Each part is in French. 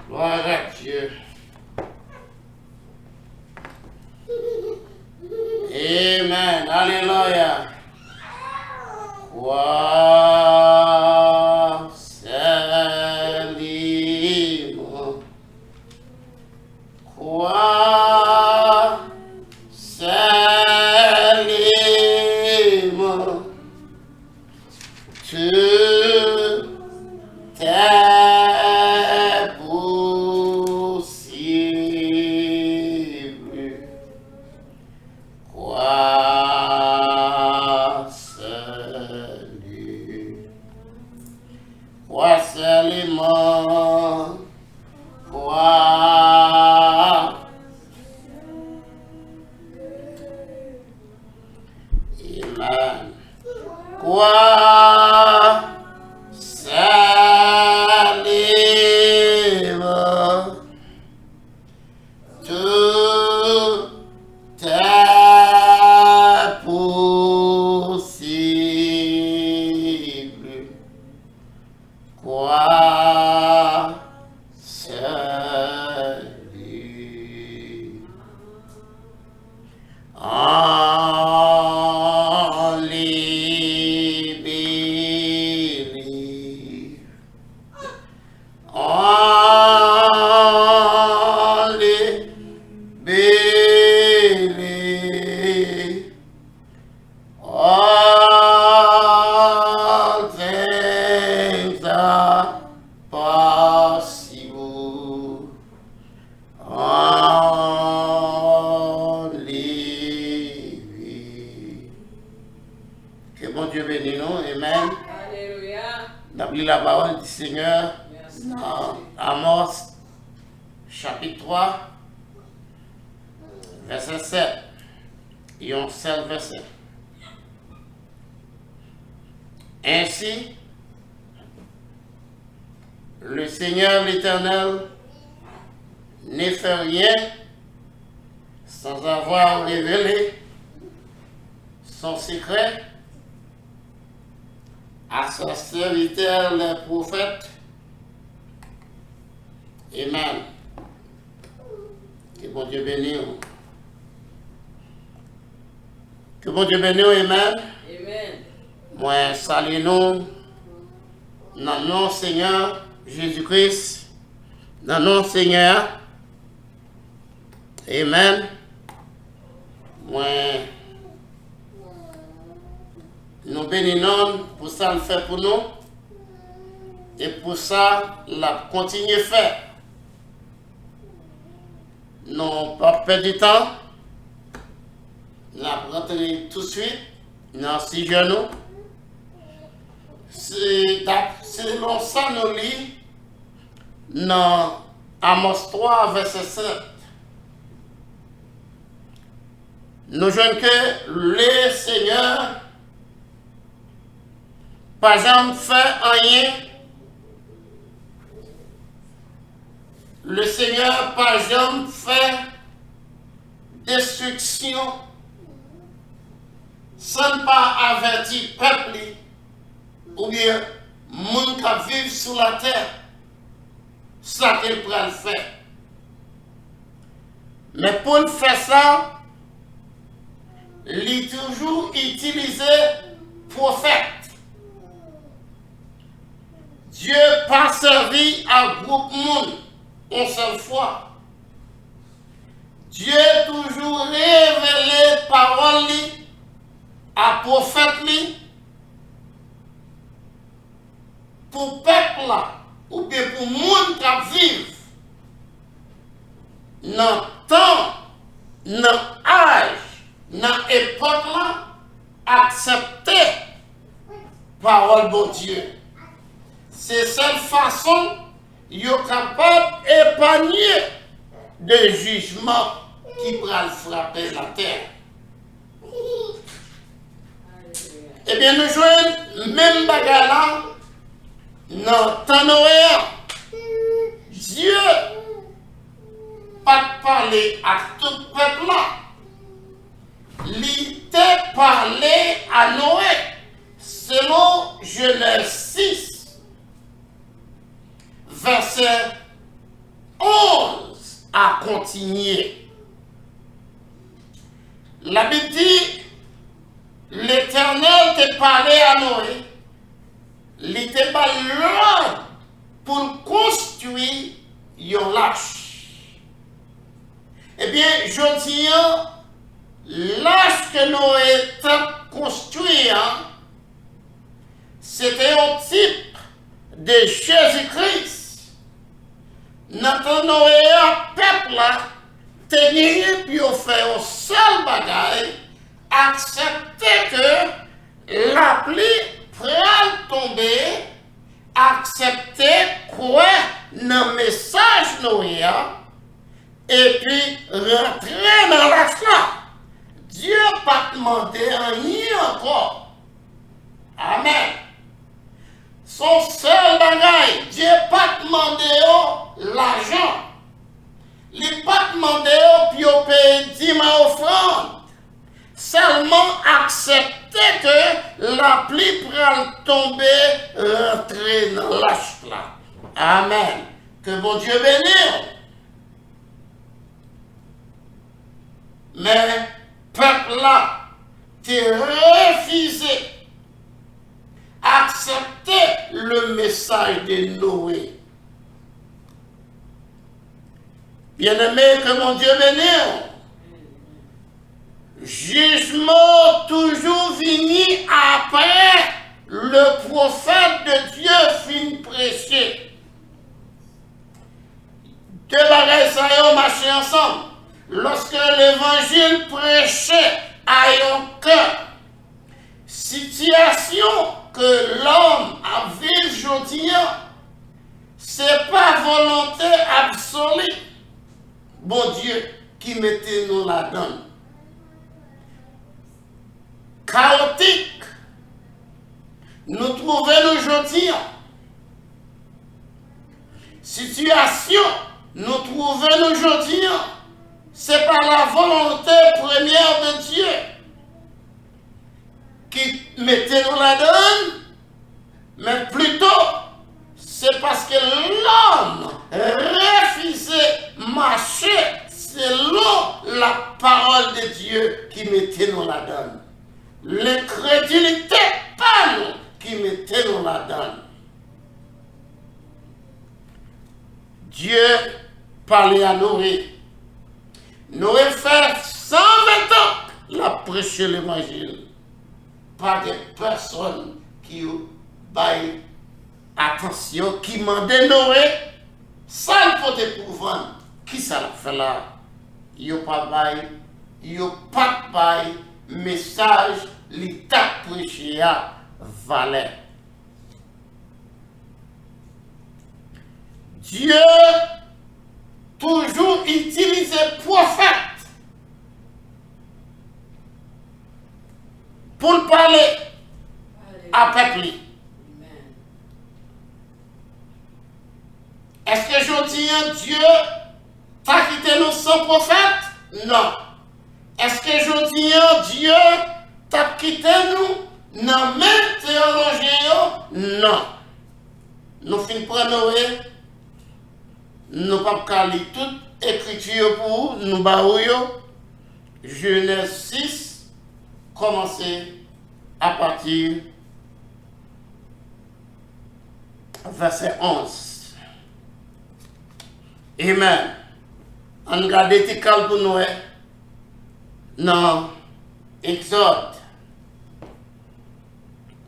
Gloire à Dieu. Amen. Alléluia. Quoi c'est libre? Quoi c'est libre? Tout est possible. Quoi salut, quoi seulement, quoi. Amen. Quoi libre, tout est possible. Quoi salut, en libérer, en libérer, all things are possible. Only. Que bon Dieu bénisse nous. Amen. Alléluia. D'après la parole du Seigneur, en Amos, chapitre 3, verset 7. Et un seul verset. Ainsi, le Seigneur l'Éternel ne fait rien sans avoir révélé son secret à son serviteur les prophètes. Amen. Que bon Dieu bénisse. Que bon Dieu bénisse. Amen. Amen. Moi, salue nous dans le nom Seigneur Jésus-Christ, dans le nom Seigneur. Amen. Moi, nous bénissons pour ça le fait pour nous et pour ça la continuer à faire. Non, pas perdre du temps. La rentrer tout de suite dans 6 genoux. Selon ça, nous lisons dans Amos 3, verset 7. Nous jouons que le Seigneur, pas jamais fait rien. Le Seigneur, pas jamais fait destruction sans pas avertir peuple ou bien monde qui vivent sur la terre. Ça qu'il pourrait le faire. Mais pour le faire ça, il toujours utilisé prophète. Dieu pas servi à groupe monde une seule fois. Dieu toujours révélé parole à prophète pour peuple là, ou bien pour monde qui vivent dans le temps, dans l'âge, dans l'époque là, accepter parole de Dieu. C'est cette façon ils sont capables d'épargner de jugement qui pourra frapper la terre. Eh bien, nous jouons même bagarre là dans temps Noël. Dieu pas parler à tout le peuple là. Il t'a parlé à Noé selon Genèse 6, verset à continuer. La Bible dit, l'Éternel t'a parlé à Noé, il t'a pas l'ordre pour construire une lâche. Eh bien, je dis, lâche que Noé t'a construit, c'était un type de Jésus-Christ. Notre Noé, peuple là, tenir puis faire un seul bagage, accepter que la pluie prend tomber, accepter quoi dans le message Noé, et puis rentrer dans la foi. Dieu n'a pas demandé rien encore. Amen. Son seul bagage, Dieu n'a pas demandé l'argent. Il n'a pas demandé pour payer 10 000 offrandes. Seulement accepter que la pluie prend tomber, rentrer dans l'âge là. Amen. Que bon Dieu bénisse. Mais peuple là, t'es refusé accepter le message de Noé. Bien-aimé, que mon Dieu bénisse. Jugement toujours venu après le prophète de Dieu fin prêcher. Deux bagages ça y marché ensemble. Lorsque l'évangile prêchait à un cœur, situation que l'homme a vécu aujourd'hui, c'est pas volonté absolue. Bon Dieu qui mettait nous là-dedans. Chaotique, nous trouvons aujourd'hui. Situation, nous trouvons aujourd'hui. C'est par la volonté première de Dieu qui mettait nous là-dedans, mais plutôt c'est parce que l'homme refusait marcher selon la parole de Dieu qui mettait nous là-dedans. L'incrédulité, pas nous, qui mettait nous là-dedans. Dieu parlait à Noé. Noé fait 120 ans la prêcher l'évangile. Pas de personne qui baille attention, qui mandait Noé, ça il faut te prouver. Qui ça l'a fait là? Il n'y a pas baille, il n'y a pas de baille, message, l'état prêché à valait. Dieu toujours utilisait prophète pour parler à peuple. Est-ce que je dis Dieu t'a quitté nous sans prophète? Non. Est-ce que je dis Dieu t'a quitté nous dans même théologie? Non. Nous finissons par Noé. Nous ne pouvons pas lire toute écriture pour nous barouiller. Genèse 6, commencer à partir verset 11. Amen. On regarde les calmes pour nous. Non. Exode,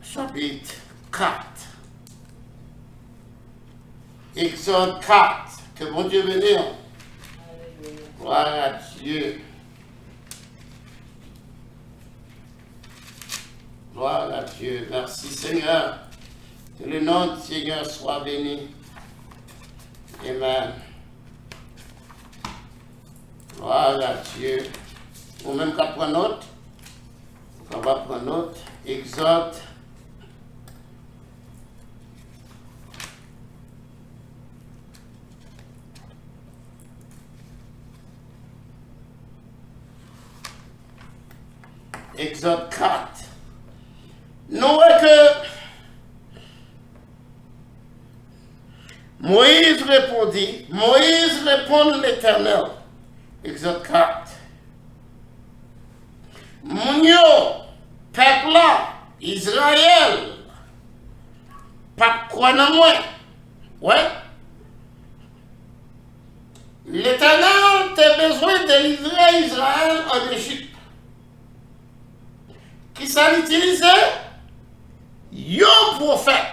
chapitre 4. Exode 4. Que bon Dieu bénisse. Gloire à Dieu. Gloire à Dieu. Merci Seigneur. Que le nom du Seigneur soit béni. Amen. Gloire à Dieu. Ou même qu'à prendre note. On va prendre note. Exode. Exode 4. Nous que Moïse répondit, Moïse répond l'Éternel. Exode 4. Mounio, peuple là, Israël, pas quoi non moins. Ouais. L'Éternel a besoin de livrer Israël en Égypte. Qui ça l'utilisait? Un prophète.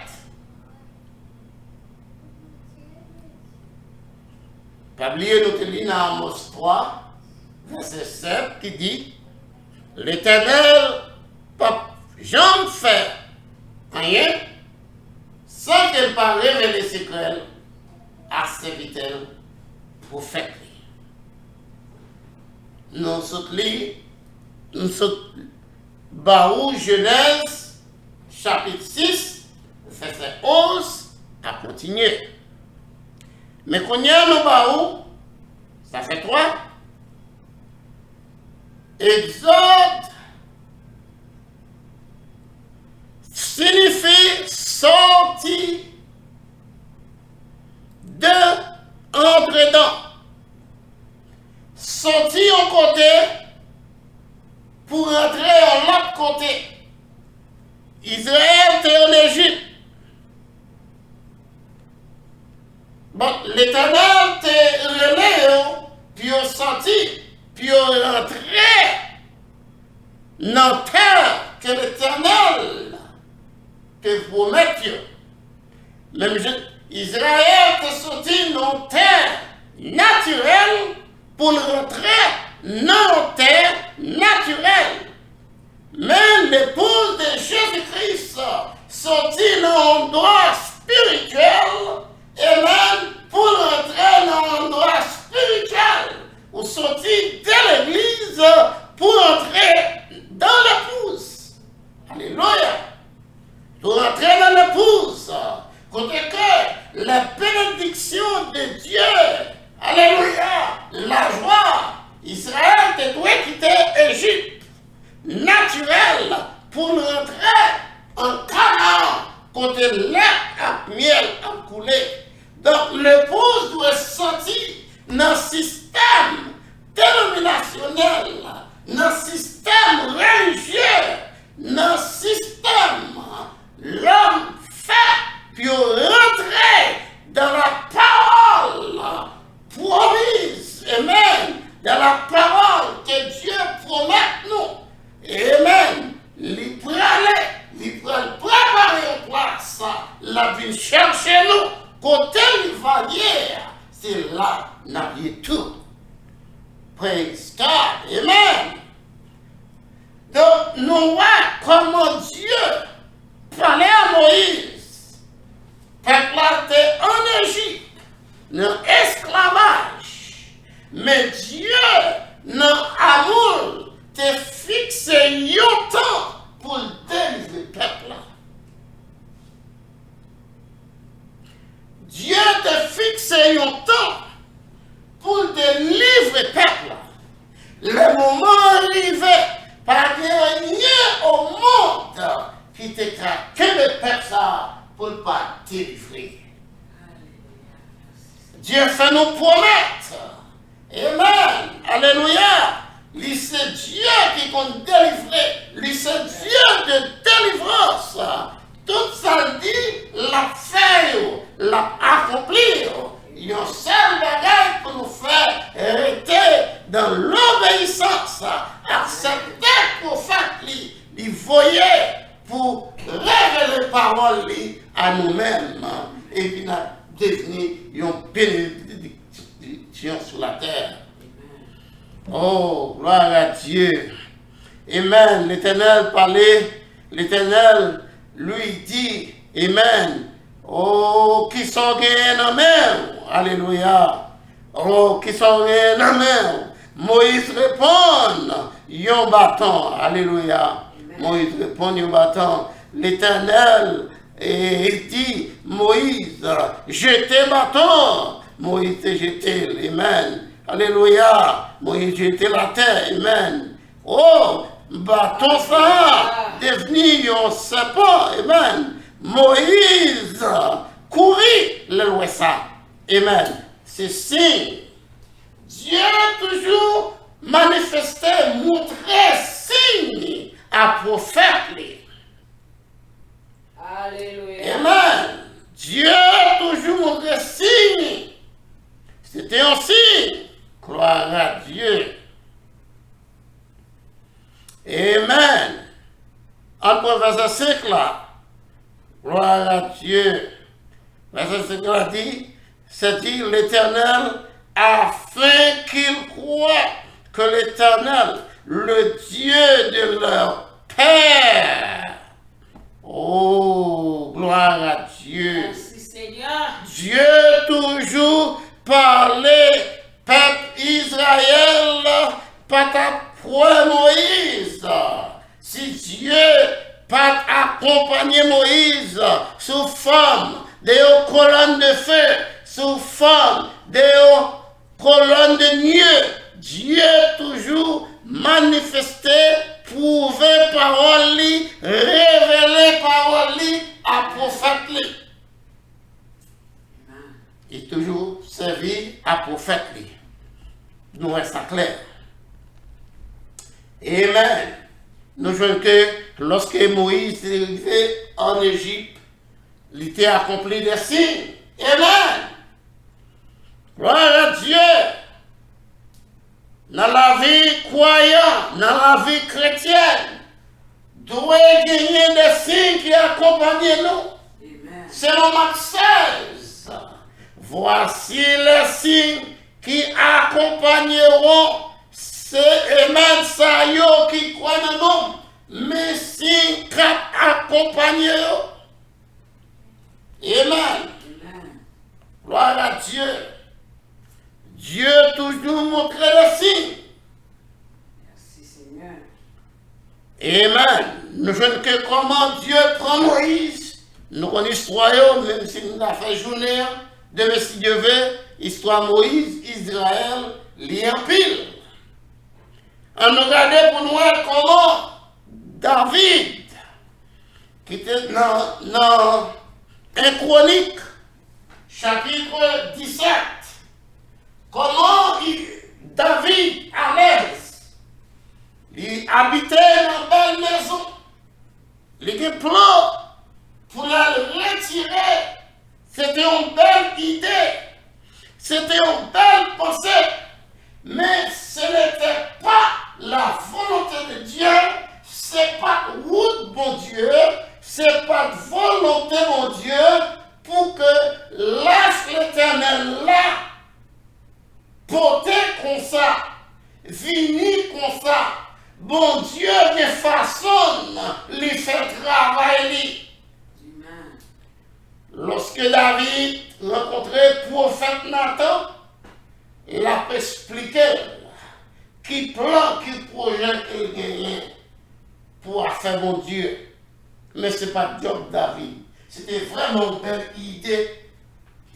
Pas oublier nous te lit dans Amos 3, verset 7, qui dit l'Éternel pas jamais fait rien sans qu'elle pas révéler ses secrets à serviteur prophète. Nous sommes Baou Genèse chapitre 6 verset 11 à continuer. Mais qu'on y a nos Baou, ça fait 3. Exode signifie sorti de entre dedans. Sorti en côté pour entrer en l'autre côté. Israël était en Égypte. Bon, l'Éternel te relève, puis on sorti, puis on rentré dans la terre que l'Éternel te promet. Même Israël te sorti dans la terre naturelle pour rentrer dans la terre naturelle. Mais l'épouse de Jésus-Christ sortit dans l'endroit spirituel et même pour rentrer dans l'endroit spirituel ou sortir de l'église pour entrer dans l'épouse. Alléluia. Pour entrer dans l'épouse. Côté que la bénédiction de Dieu, alléluia, la joie, Israël te doit quitter Égypte, naturel, pour rentrer en Canaan, côté lait à miel à couler. Donc l'épouse doit sortir dans le système dénominationnel, dans le système religieux, dans le système, l'homme fait, puis rentrer dans la parole promise, amen, dans la parole que Dieu promet nous, amen, il peut aller, il peut préparer une place, la vie chercher nous, côté il va hier, c'est là, n'a tout. Praise God, amen. Donc, nous voyons comment Dieu parlait à Moïse. Peuple était en Égypte, dans l'esclavage. Mais Dieu, dans l'amour, t'a fixé un temps pour délivrer le peuple. Dieu t'a fixé un temps pour délivrer le peuple. Le moment arrivé, pas de rien au monde qui te que le peuple pour ne pas délivrer. Dieu fait nous promettre. Amen. Alléluia. Lui c'est Dieu qui compte délivrer. Lui c'est Dieu de délivrance. Tout ça dit, la faire, la accomplir. Il y a un seul bagage pour nous faire arrêter dans l'obéissance, accepter pour faire il voyait pour révéler les paroles à nous-mêmes et puis devenir une bénédiction sur la terre. Oh, gloire à Dieu. Amen. L'Éternel parlait, l'Éternel lui dit, Amen. Oh, qui sont gagnés dans la mer. Alléluia. Oh, qui sont gagnés dans la mer. Moïse répond, yon bâton. Alléluia. Moïse répond, yon bâton. L'Éternel dit, Moïse, jetez bâton. Moïse a jeté. Amen. Alléluia. Moïse jeté la terre. Amen. Oh, bâton ça, devenu un serpent. Amen. Moïse courir le loin ça. Amen. C'est signe. Dieu toujours manifesté, montré signe à prophète. Alléluia. Amen. Dieu toujours montré signe. C'était un signe. Gloire à Dieu. Amen. Entre verset 5 là. Gloire à Dieu. Verset 5 là dit, c'est dit l'Éternel, afin qu'ils croient que l'Éternel, le Dieu de leur Père. Oh, gloire à Dieu. Merci Seigneur. Dieu toujours parlait, peuple Israël, pas ta foi Moïse. Si Dieu pas accompagné Moïse sous forme de colonnes de feu, sous forme de colonnes de nuée, Dieu toujours manifesté, prouvé parole, révélé parole à prophète. Et toujours servi à prophète. Nous restons clair. Amen. Nous voyons que lorsque Moïse est arrivé en Égypte, il était accompli des signes. Amen. Gloire à Dieu. Dans la vie croyante, dans la vie chrétienne, doit gagner des signes qui accompagnent nous. Amen. Selon Marc 16, voici les signes qui accompagneront ces Amen, ça y est, qui croient dans nous, mais signes qui accompagneront. Amen. Amen. Gloire à Dieu. Dieu toujours montre les signes. Merci Seigneur. Amen. Nous voyons que comment Dieu prend Moïse. Nous connaissons l'histoire, même si nous avons fait journée, demain si Dieu veut, histoire Moïse, Israël, lien pile. On nous regarde pour nous voir comment David, qui était dans un chronique, chapitre 17, comment David, à l'aise, il habitait dans une belle maison. Il avait plan pour la retirer. C'était une belle idée. C'était une belle pensée. Mais ce n'était pas la volonté de Dieu. Ce n'est pas route, bon Dieu. Ce n'est pas volonté, mon Dieu, pour que laisse l'Éternel là. Porter comme ça, venir comme ça, bon Dieu de façon, lui fait travailler. Amen. Lorsque David rencontrait le prophète Nathan, il a expliqué qui plan, qui projet qu'il gagnait pour faire mon Dieu. Mais ce n'est pas Job David. C'était vraiment une belle idée,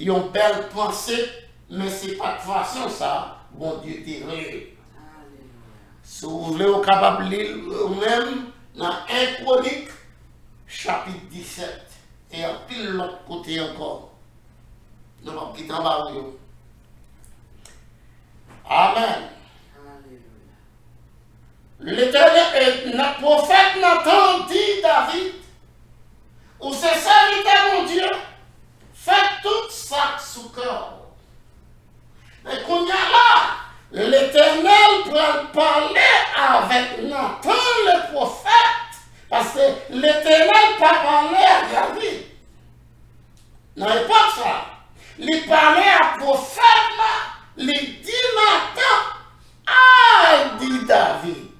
une belle pensée. Mais ce n'est pas de façon ça, bon Dieu t'est réel. Alléluia. Si vous voulez, vous êtes capable de lire même dans 1 Chronique, chapitre 17, et en pile l'autre côté encore. Nous ne pouvons pas quitter en bas. Amen. Alléluia. L'Éternel, le prophète Nathan dit David, ou c'est serviteur mon Dieu, faites tout ça sous cœur. Mais qu'on y a là, l'Éternel peut parler avec Nathan le prophète, parce que l'Éternel pas parler à David. Non, il pas ça. Il parlait à prophète là, il dit Nathan, ah, dit David.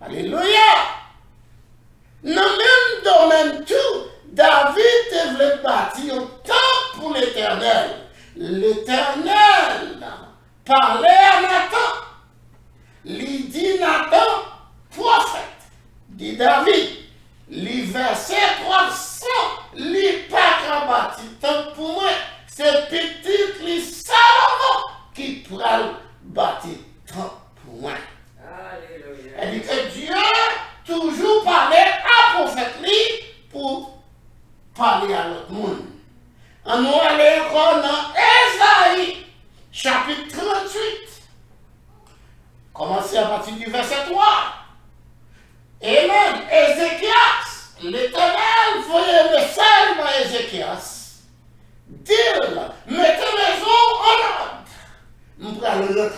Alléluia. Dans le même domaine tout, David voulait bâtir un temple pour l'Éternel. L'Éternel parlait à Nathan. Il dit Nathan, prophète, dit David. Le verset 300, il pas bâtir temple pour moi. C'est petit les Salomon qui pourra bâtir temple pour moi. Alléluia. Elle dit que Dieu toujours parlait à prophète pour parler à l'autre monde.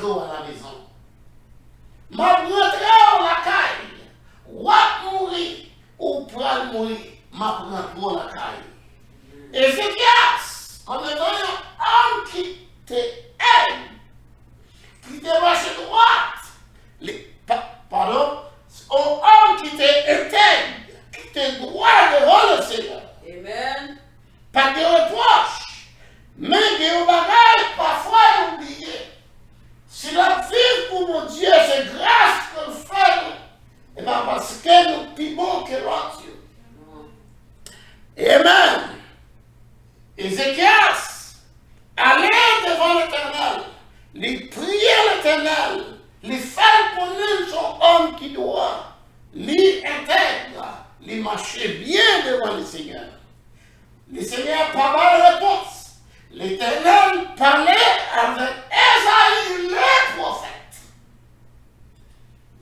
rentrez à la maison. M'a rentré à la caille. Ou à mourir, ou pour mourir, m'a rentré à la caille. Ézéchias, comme étant un homme qui te aime, qui te marche droite, pardon, un homme qui te intègre, qui te droit devant le Seigneur. Amen. Pas de reproche, mais des bagages parfois oubliés. Si la vie pour mon Dieu, c'est grâce qu'on fait, et bien parce que nous plus bon que l'autre Dieu. Amen. Ézéchias allait devant l'Éternel, il priait l'Éternel, il fait connaître son homme qui doit, il intègre, il marchait bien devant le Seigneur. Le Seigneur n'a pas de réponse. L'Éternel parlait avec Esaïe le prophète.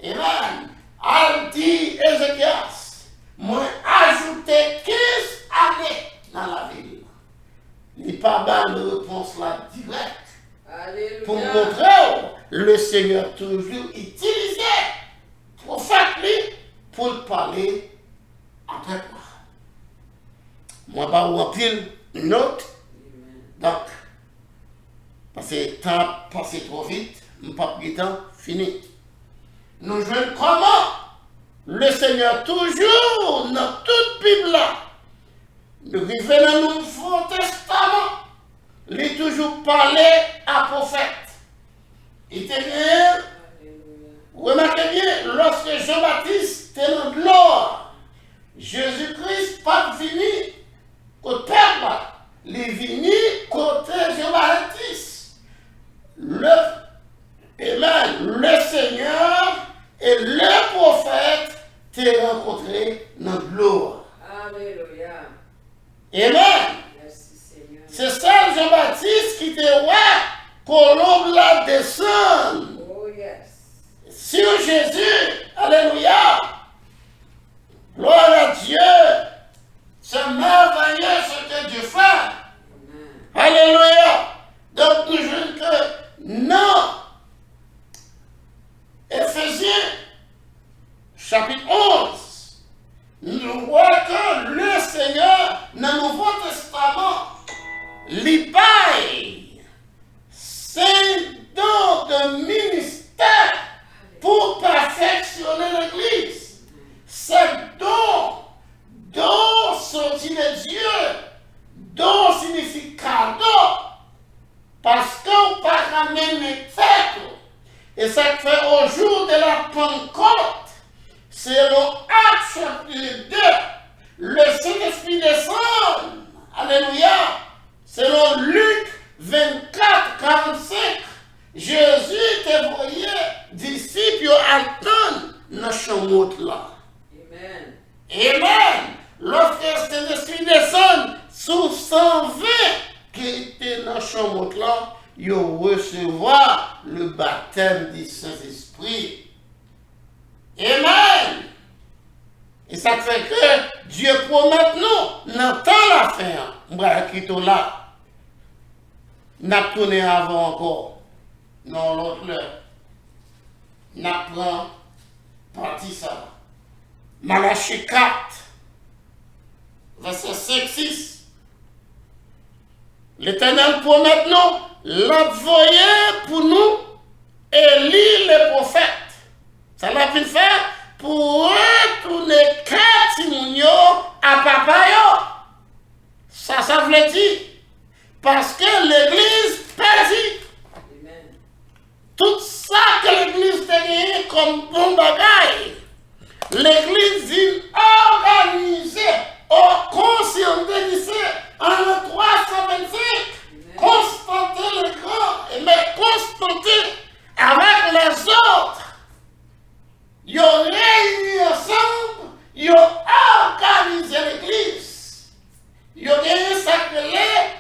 Amen. Elle dit Ézéchias, moi ajouté 15 années dans la ville. Il n'y a pas de réponse là directe. Alléluia. Pour montrer le Seigneur toujours utilisait le prophète lui pour parler avec moi. Moi, pas ou en pile une note. Donc, parce que le temps passé trop vite, je n'ai pas pris le temps, fini. Nous jouons comment le Seigneur, toujours dans toute Bible là, nous vivons dans le Nouveau Testament, il a toujours parlé à prophète. Il était bien, remarquez bien, lorsque Jean-Baptiste était dans gloire, Jésus-Christ pas venu au peuple, il est venu côté Jean-Baptiste. Le Seigneur et le prophète t'ont rencontré dans la gloire. Alléluia. Amen. Merci Seigneur. C'est ça Jean-Baptiste qui te ouais, colombe la descend Oh yes. sur Jésus. Alléluia. Gloire à Dieu. C'est merveilleux ce que Dieu fait. Amen. Alléluia. Donc nous jouons que non. Éphésiens, chapitre 11, nous voyons que le Seigneur, dans le Nouveau Testament, l'Ibaï, c'est don de ministère pour perfectionner l'Église. C'est don sorti de Dieu. Don signifie cadeau. Parce qu'on ne peut pas ramener tête. Et ça fait au jour de la Pentecôte, selon Actes chapitre 2, le Saint-Esprit descend. Alléluia. Selon Luc 24, 45, Jésus te voyait, disciples attendent dans chambre là. Amen. Amen. Lorsque le Saint-Esprit descend sous 120 qui étaient dans la chambre là, ils recevoir le baptême du Saint-Esprit. Amen. Et ça fait que Dieu promet nous, dans temps la fin, nous là, nous tourné avant encore, non l'autre l'heure. Nous prenons partie ça. Malachie 4, verset 5-6. L'Éternel promet nous, l'envoyer pour nous, Élie le prophète. Ça l'a fait faire pour retourner Katimounio à Papayo. Ça veut dire, parce que l'Église perdit. Amen. Tout ça que l'Église a gagné comme bon bagaille, l'Église dit organisée, conscientisée en 325, Constantin le Grand, mais Constantin avec les autres, ils ont réuni ensemble, ils ont organisé l'Église, ils ont gagné ça que les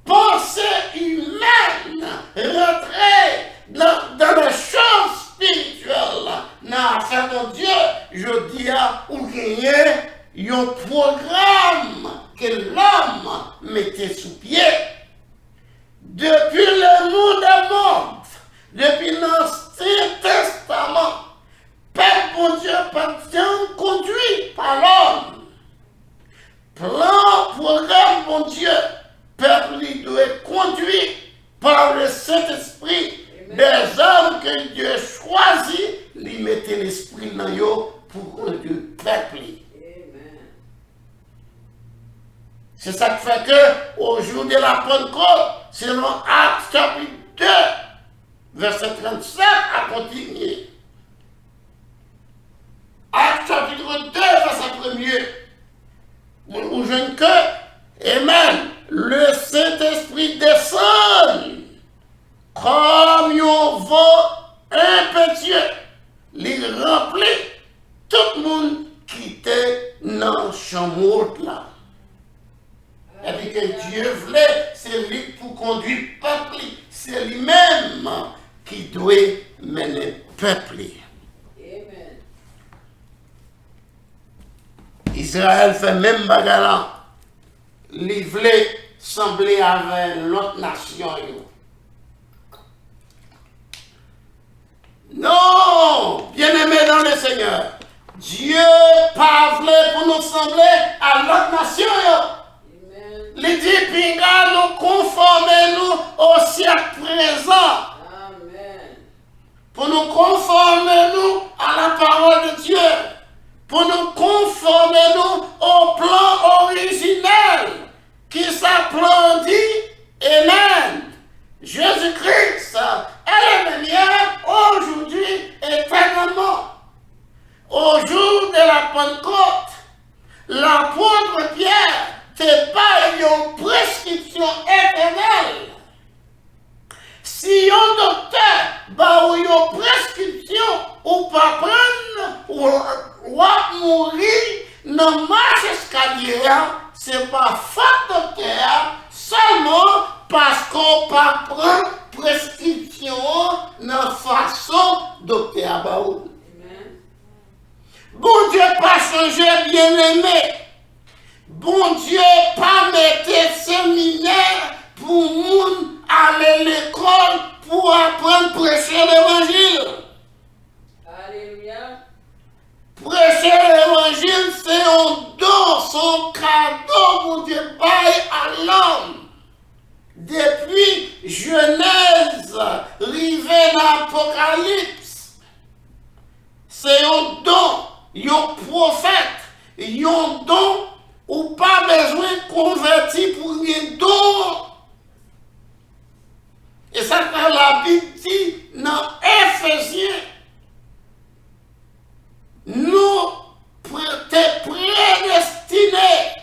pensées humaines, rentrer dans les choses spirituelles, dans l'affaire de Dieu, je dis à ou gagner un programme que l'homme mettait sous pied. Depuis le monde, depuis par le Saint-Esprit, des hommes que Dieu choisit, lui mettait l'esprit dans eux pour un Dieu peuple. C'est ça qui fait que, au jour de la Pentecôte, selon Actes chapitre 2, verset 37 à continuer. Actes chapitre 2, verset 1er. Où jeune que, amen, le Saint-Esprit descend comme un vent impétueux, il remplit tout le monde qui était dans le chambre là. Et puis que Dieu voulait, c'est lui pour conduire le peuple, c'est lui-même qui doit mener le peuple. Amen. Israël fait même bagarre. Il voulait sembler avec l'autre nation. Non, bien-aimé dans le Seigneur, Dieu pas voulu pour nous sembler à l'autre nation. Il dit, pinga nous conformer nous au siècle présent. Amen. Pour nous conformer nous à la parole de Dieu. Pour nous conformer nous au plan originel qui s'applaudit. Amen. Jésus-Christ est le même hier, aujourd'hui, éternellement. Au jour de la Pentecôte, l'apôtre Pierre c'est pas une prescription éternelle. Si un docteur bah une prescription ou pas prendre ou mourir dans marche escalier, c'est pas faute docteur seulement parce qu'on pas prendre prescription dans façon docteur bah. Bon Dieu pas changé bien-aimé. Bon Dieu, pas mettre séminaire pour moun aller à l'école pour apprendre à prêcher l'évangile. Alléluia. Prêcher l'évangile, c'est un don, son cadeau pour Dieu bail à l'homme. Depuis Genèse, arrivé dans l'Apocalypse, c'est un don, un prophète, un don. Ou pas besoin de convertir pour rien d'autre. Et ça, quand la Bible dit dans Éphésiens, nous t'es prédestinés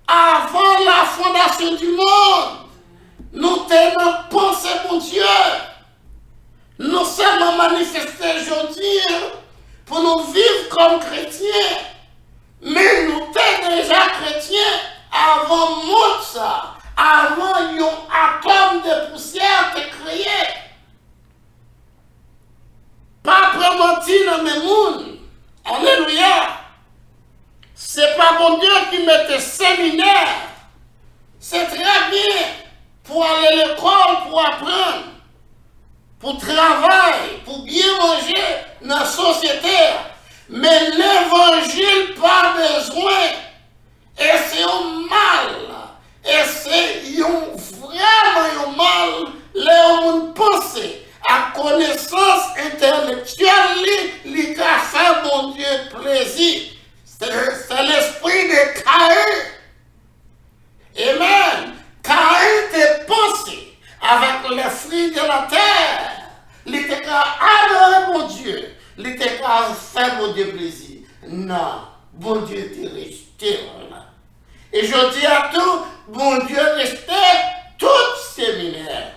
avant la fondation du monde. Nous tenons pensé pour Dieu. Nous sommes manifestés aujourd'hui pour nous vivre comme chrétiens. Mais nous sommes déjà chrétiens avant Mozart, avant un atome de poussière de créé. Pas prémentir dans le monde. Alléluia. C'est pas bon Dieu qui met des séminaires. C'est très bien pour aller à l'école, pour apprendre, pour travailler, pour bien manger dans la société. Mais l'évangile pas besoin. Et c'est un mal. Et c'est vraiment un mal. Les hommes pensent à connaissance intellectuelle, li ka fait mon Dieu plaisir. C'est l'esprit de Caïn. Amen. Caïn te pensé avec les fruits de la terre. Il était adorer mon Dieu. Il était faire mon Dieu plaisir. Non, bon Dieu était resté là. Et je dis à tout, bon Dieu restait tout séminaire.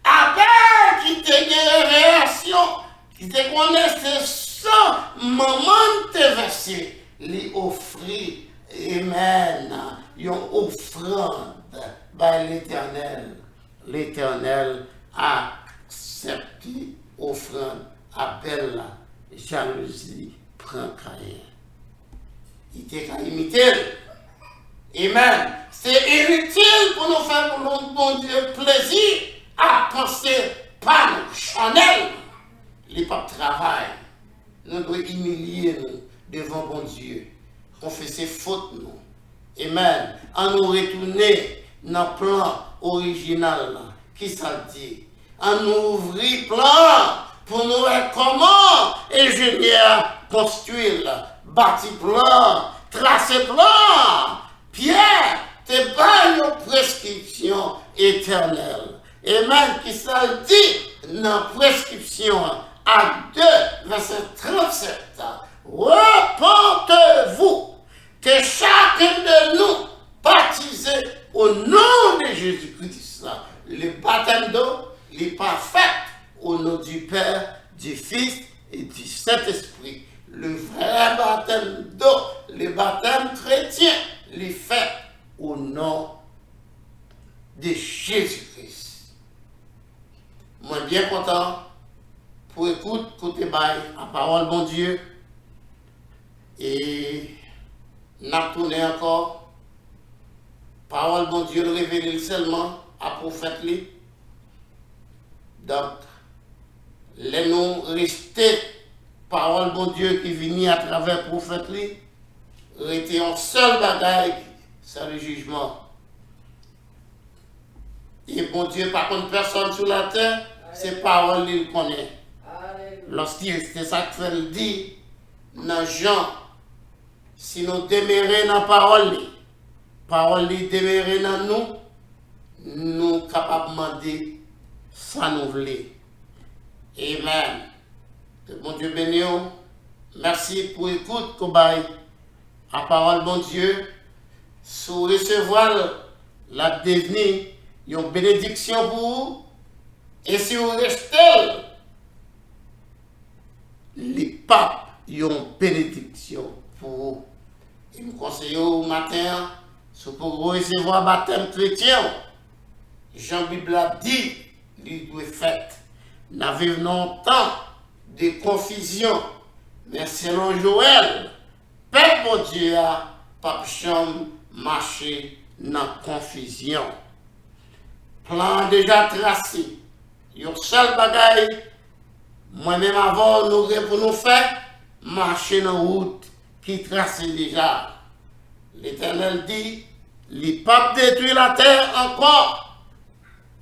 Après qui te des révélations, qui te connaissait sans maman te verser, lui offrir, amen, une offrande par l'Éternel. L'Éternel a accepté offrande. Appelle la jalousie prend Caïn. Il était qu'à imiter. Amen. C'est inutile pour nous faire pour le bon Dieu plaisir à penser pas nous, Chanel. Il n'est pas de travail. Nous devons humilier nous devant bon Dieu. Confesser faute nous. Amen. En nous retourner dans le plan original qui ça dit? On ouvrit plan pour nous voir comment ingénieur construire, bâti plan, tracer plan. Pierre, t'es pas une prescription éternelle. Et même qui ça dit dans la prescription acte 2, verset 37. Repentez-vous, que chacun de nous baptisé au nom de Jésus-Christ. Le baptême d'eau n'est pas fait au nom du Père, du Fils et du Saint-Esprit. Le vrai baptême d'eau, le baptême chrétien, est fait au nom de Jésus-Christ. Moi, bien content pour écouter la parole, bon Dieu. Et n'a tourné encore. Parole, bon Dieu, le révélé seulement à prophète. Donc, les noms restés, parole, bon Dieu, qui vient à travers prophète, était en seul bagaille, c'est le jugement. Et bon Dieu, par contre, personne sur la terre, c'est parole, il connaît. Lorsqu'il c'est ça que fait dit dans Jean, si nous demeurons dans la parole, parole demeure dans nous, nous sommes capables de demander ça nous voulons. Amen. Que bon Dieu bénisse. Merci pour l'écoute, Kobaye. La parole, bon Dieu, si vous recevez la devenir une bénédiction pour vous, et si vous restez, les papes ont une bénédiction pour vous. Et nous conseillons au matin, si vous recevoir le baptême chrétien, Jean-Bible a dit, il doit faire. Nous avons un temps de confusion, mais selon Joël, Père bon Dieu a pas chambre marcher dans la confusion. Plan déjà tracé. Il y a un seul bagaille, moi-même avant, nous pour nous faire marcher dans la route qui trace déjà. L'Éternel dit, les papes détruisent la terre encore.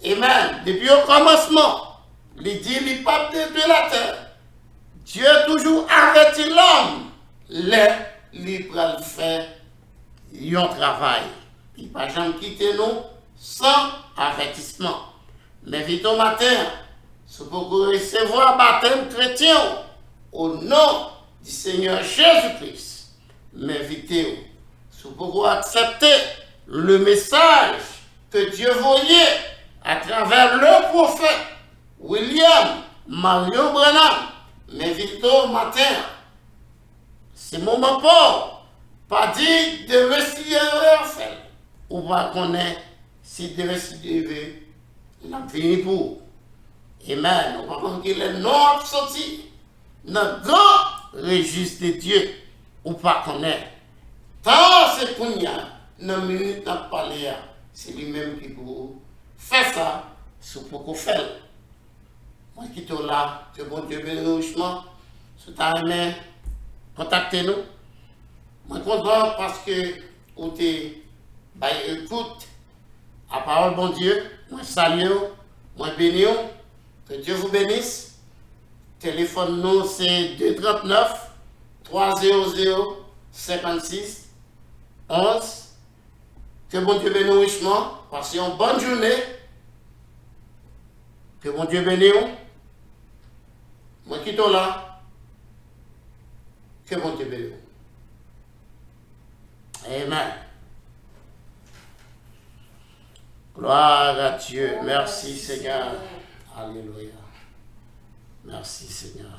Amen. Depuis au commencement, il dit, les papes détruisent la terre. Dieu toujours arrêté l'homme. Il va faire un travail. Il ne va jamais quitter nous sans avertissement. Mais vite au matin, si vous recevoir baptême chrétien au nom du Seigneur Jésus-Christ, m'invitez-vous. Si vous accepter le message que Dieu voyait à travers le prophète William Marion Branham, m'invitez au matin. C'est mon moment pas dit de réciter un fait. Ou pas connaître si de réciter la fini pour. Amen. On va comprendre qu'il est non sorti dans le grand registre de Dieu. Ou pas connaître. Tant c'est qu'on y a, dans une minute à parler, c'est lui-même qui peut faire ça, c'est pour qu'on fait. Moi qui suis là, que bon Dieu bénisse, si tu as aimé, contactez-nous. Moi je suis content parce que vous écoute la parole bon Dieu. Moi salue, moi bénis. Que Dieu vous bénisse. Téléphone nous c'est 239 300 56 11. Que bon Dieu bénisse richement. Passez une bonne journée. Que bon Dieu bénisse. Moi qui suis là. Que bon Dieu bénisse. Amen. Gloire à Dieu. Merci Seigneur. Alléluia. Merci Seigneur.